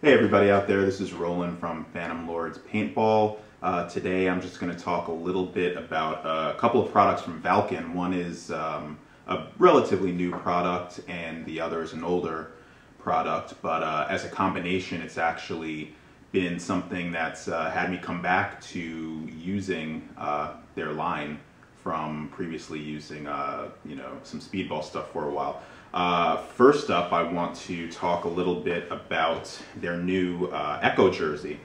Hey everybody out there, this is Roland from Phantom Lords Paintball. Today I'm just going to talk a little bit about a couple of products from Valken. One is a relatively new product and the other is an older product, but as a combination it's actually been something that's had me come back to using their line from previously using some speedball stuff for a while. First up, I want to talk a little bit about their new Echo jersey,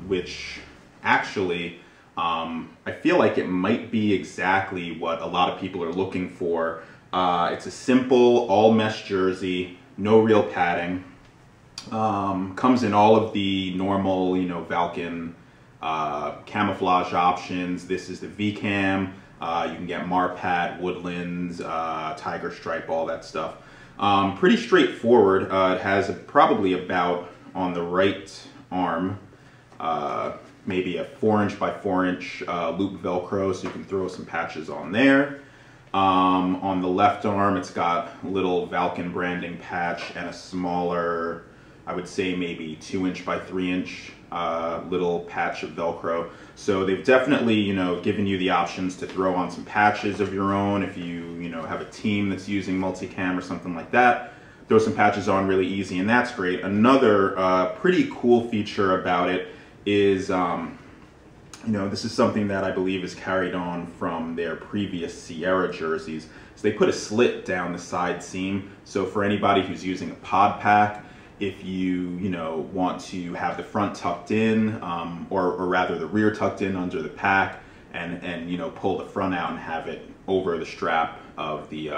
which actually I feel like it might be exactly what a lot of people are looking for. It's a simple all mesh jersey, no real padding. Comes in all of the normal, Valken camouflage options. This is the V-Cam. You can get Marpad, Woodlands, Tiger Stripe, all that stuff. Pretty straightforward. It has probably about, on the right arm, maybe a 4" by 4" loop Velcro, so you can throw some patches on there. On the left arm, it's got a little Valken branding patch and a smaller, I would say maybe 2" by 3" little patch of Velcro. So they've definitely, given you the options to throw on some patches of your own. If you, have a team that's using multicam or something like that, throw some patches on really easy, and that's great. Another pretty cool feature about it is, this is something that I believe is carried on from their previous Sierra jerseys. So they put a slit down the side seam. So for anybody who's using a pod pack, if you, want to have the front tucked in, or rather the rear tucked in under the pack, and pull the front out and have it over the strap of the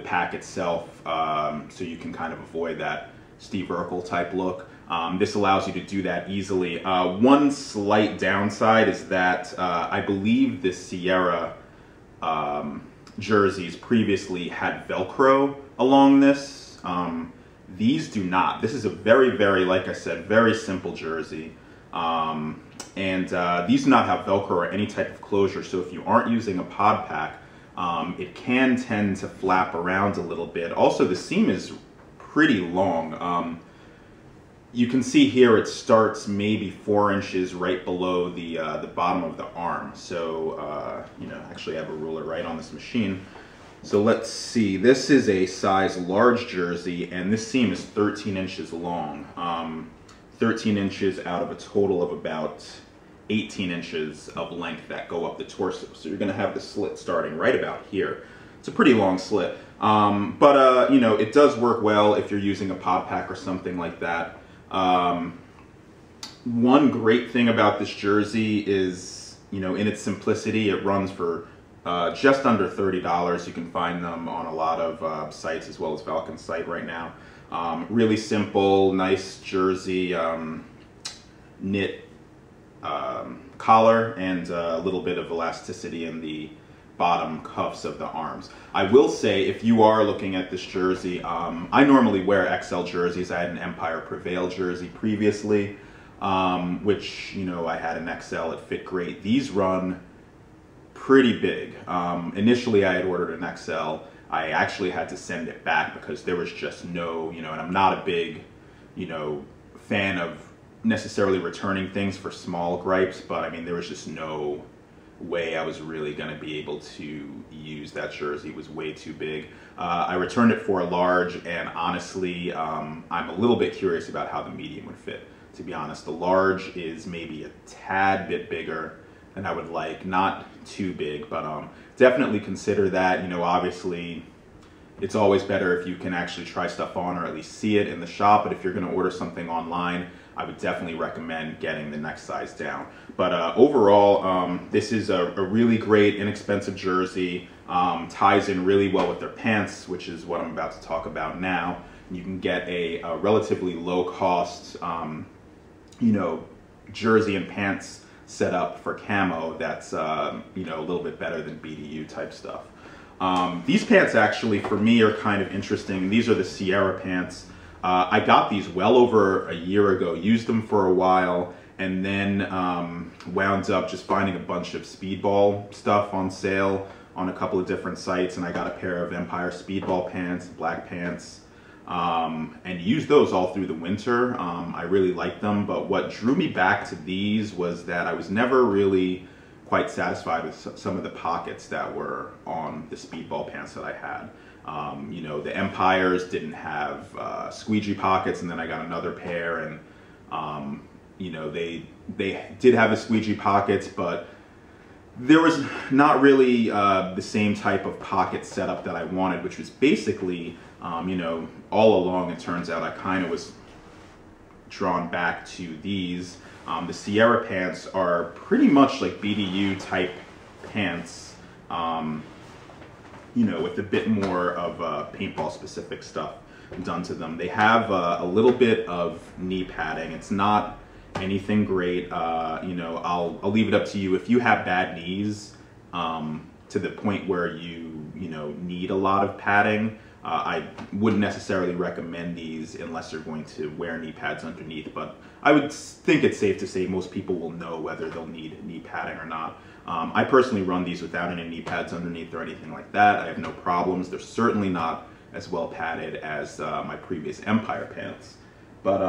pack itself, so you can kind of avoid that Steve Urkel type look. This allows you to do that easily. One slight downside is that I believe the Sierra jerseys previously had Velcro along this. These do not. This is a very, very, like I said, very simple jersey. These do not have Velcro or any type of closure, so if you aren't using a pod pack, it can tend to flap around a little bit. Also, the seam is pretty long. You can see here it starts maybe 4" right below the bottom of the arm. So, actually I have a ruler right on this machine. So let's see, this is a size large jersey, and this seam is 13 inches long. 13 inches out of a total of about 18 inches of length that go up the torso. So you're gonna have the slit starting right about here. It's a pretty long slit. It does work well if you're using a pod pack or something like that. One great thing about this jersey is, in its simplicity, it runs for just under $30. You can find them on a lot of sites, as well as Valken's site right now. Really simple, nice jersey, knit collar, and a little bit of elasticity in the bottom cuffs of the arms. I will say, if you are looking at this jersey, I normally wear XL jerseys. I had an Empire Prevail jersey previously, which, I had an XL. It fit great. These run pretty big. Initially I had ordered an XL. I actually had to send it back because there was just no, and I'm not a big, fan of necessarily returning things for small gripes, but I mean, there was just no way I was really going to be able to use that jersey. It was way too big. I returned it for a large, and honestly, I'm a little bit curious about how the medium would fit, to be honest. The large is maybe a tad bit bigger than I would like, not too big, but definitely consider that. Obviously it's always better if you can actually try stuff on or at least see it in the shop, but if you're going to order something online, I would definitely recommend getting the next size down. But overall, this is a really great, inexpensive jersey. Ties in really well with their pants, which is what I'm about to talk about now. You can get a relatively low cost, jersey and pants set up for camo that's a little bit better than BDU type stuff. These pants actually for me are kind of interesting. These are the Sierra pants. I got these well over a year ago, used them for a while, and then wound up just finding a bunch of speedball stuff on sale on a couple of different sites, and I got a pair of Empire speedball pants, black pants, and use those all through the winter. I really liked them, but what drew me back to these was that I was never really quite satisfied with some of the pockets that were on the Speedball pants that I had. You know, the Empires didn't have squeegee pockets, and then I got another pair, and you know, they did have the squeegee pockets, but there was not really the same type of pocket setup that I wanted, which was basically, you know, all along it turns out I kind of was drawn back to these. The Sierra pants are pretty much like BDU type pants, you know, with a bit more of paintball specific stuff done to them. They have a little bit of knee padding. It's not anything great. You know, I'll leave it up to you. If you have bad knees to the point where you know, need a lot of padding, I wouldn't necessarily recommend these unless you're going to wear knee pads underneath, but I would think it's safe to say most people will know whether they'll need knee padding or not. I personally run these without any knee pads underneath or anything like that. I have no problems. They're certainly not as well padded as my previous Empire pants, but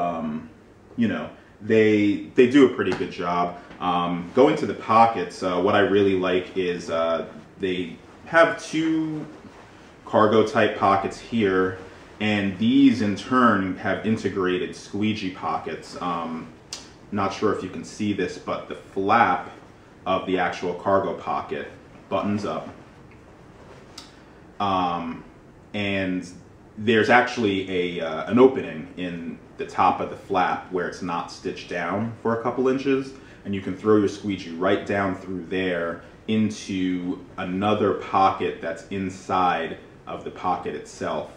you know, they do a pretty good job. Going to the pockets, what I really like is they have two cargo type pockets here, and these in turn have integrated squeegee pockets. Not sure if you can see this, but the flap of the actual cargo pocket buttons up, and there's actually an opening in the top of the flap where it's not stitched down for a couple inches, and you can throw your squeegee right down through there into another pocket that's inside of the pocket itself,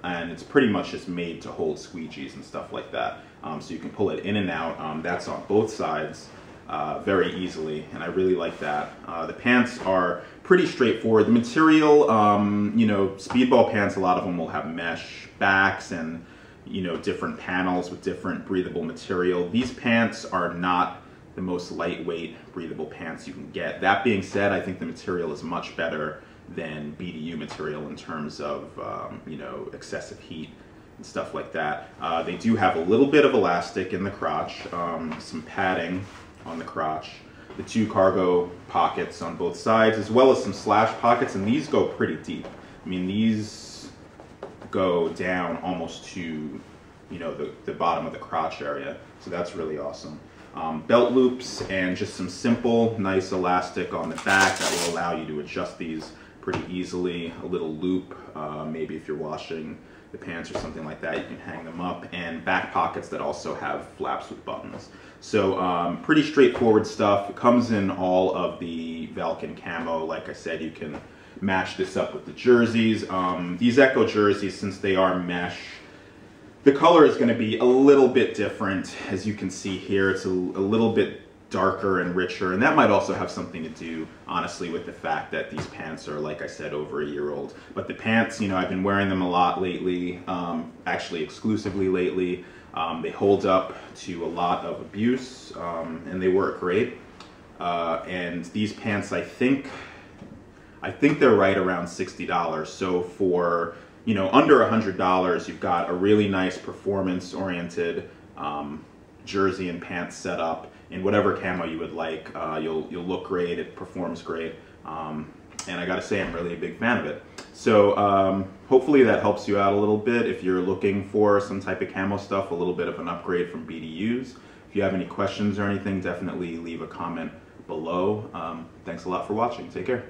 and it's pretty much just made to hold squeegees and stuff like that. So you can pull it in and out. That's on both sides very easily, and I really like that. The pants are pretty straightforward. The material, you know, Speedball pants, a lot of them will have mesh backs and, you know, different panels with different breathable material. These pants are not the most lightweight breathable pants you can get. That being said, I think the material is much better than BDU material in terms of, you know, excessive heat and stuff like that. They do have a little bit of elastic in the crotch, some padding on the crotch, the two cargo pockets on both sides, as well as some slash pockets, and these go pretty deep. I mean, these go down almost to, you know, the bottom of the crotch area, so that's really awesome. Belt loops and just some simple, nice elastic on the back that will allow you to adjust these pretty easily. A little loop, maybe if you're washing the pants or something like that, you can hang them up, and back pockets that also have flaps with buttons. So pretty straightforward stuff. It comes in all of the Valken camo. Like I said, you can match this up with the jerseys. These Echo jerseys, since they are mesh, the color is going to be a little bit different. As you can see here, it's a little bit darker and richer, and that might also have something to do, honestly, with the fact that these pants are, like I said, over a year old. But the pants, you know, I've been wearing them a lot lately, actually exclusively lately. They hold up to a lot of abuse, and they work great. And these pants, I think they're right around $60. So for, you know, under $100, you've got a really nice performance-oriented jersey and pants setup in whatever camo you would like. You'll look great, it performs great, and I gotta say, I'm really a big fan of it. So hopefully that helps you out a little bit if you're looking for some type of camo stuff, a little bit of an upgrade from BDUs. If you have any questions or anything, definitely leave a comment below. Thanks a lot for watching. Take care.